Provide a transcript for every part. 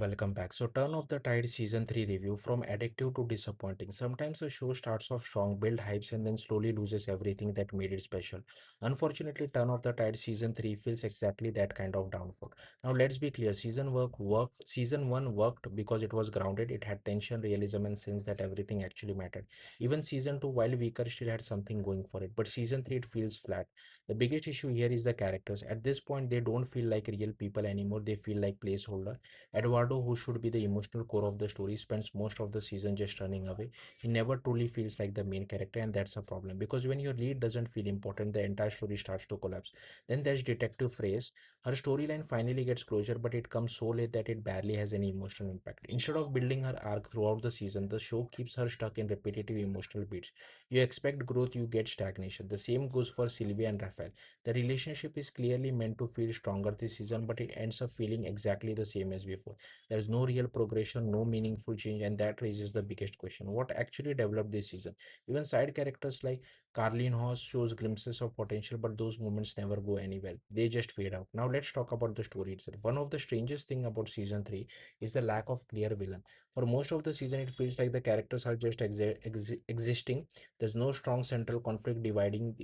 Welcome back. So, Turn of the Tide Season 3 review, from addictive to disappointing. Sometimes a show starts off strong, build hypes, and then slowly loses everything that made it special. Unfortunately, Turn of the Tide Season 3 feels exactly that kind of downfall. Now, let's be clear, Season 1 worked because it was grounded, it had tension, realism, and sense that everything actually mattered. Even Season 2, while weaker, still had something going for it. But Season 3, it feels flat. The biggest issue here is the characters. At this point, they don't feel like real people anymore, they feel like placeholder. Eduardo, who should be the emotional core of the story, spends most of the season just running away. He never truly feels like the main character, and that's a problem because when your lead doesn't feel important, the entire story starts to collapse. Then there's Detective Phrase. Her storyline finally gets closure, but it comes so late that it barely has any emotional impact. Instead of building her arc throughout the season, the show keeps her stuck in repetitive emotional beats. You expect growth, you get stagnation. The same goes for Sylvia and Raphael. The relationship is clearly meant to feel stronger this season, but it ends up feeling exactly the same as before. There's no real progression, no meaningful change, and that raises the biggest question: what actually developed this season? Even side characters like Carlene Hoss shows glimpses of potential, but those moments never go anywhere. They just fade out. Now let's talk about the story itself. One of the strangest thing about season 3 is the lack of clear villain. For most of the season, it feels like the characters are just existing. There's no strong central conflict driving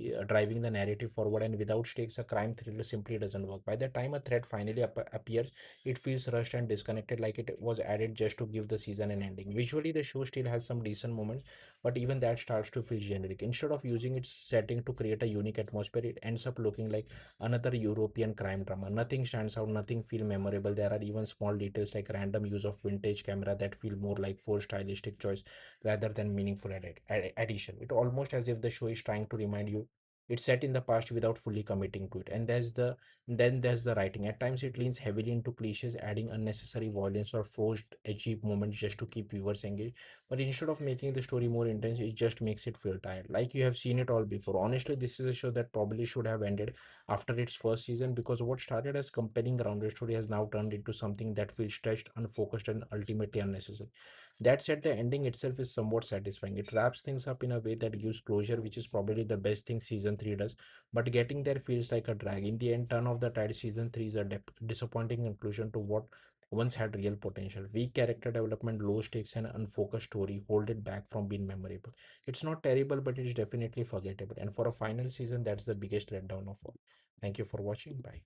the narrative forward, and without stakes, a crime thriller simply doesn't work. By the time a threat finally appears, it feels rushed and disconnected, like it was added just to give the season an ending. Visually, the show still has some decent moments, but even that starts to feel generic. Instead of using its setting to create a unique atmosphere, it ends up looking like another European crime drama. Nothing stands out, nothing feel memorable. There are even small details like random use of vintage camera that feel more like forced stylistic choice rather than meaningful addition. It almost as if the show is trying to remind you it's set in the past without fully committing to it. And there's the writing. At times, it leans heavily into cliches, adding unnecessary violence or forced edgy moments just to keep viewers engaged. But instead of making the story more intense, it just makes it feel tired. Like you have seen it all before. Honestly, this is a show that probably should have ended after its first season because what started as compelling grounded story has now turned into something that feels stretched, unfocused, and ultimately unnecessary. That said, the ending itself is somewhat satisfying. It wraps things up in a way that gives closure, which is probably the best thing season 3 does, but getting there feels like a drag. In the end, Turn of the Tide season 3 is a disappointing conclusion to what once had real potential. Weak character development, low stakes, and unfocused story hold it back from being memorable. It's not terrible, but it's definitely forgettable. And for a final season, that's the biggest letdown of all. Thank you for watching. Bye.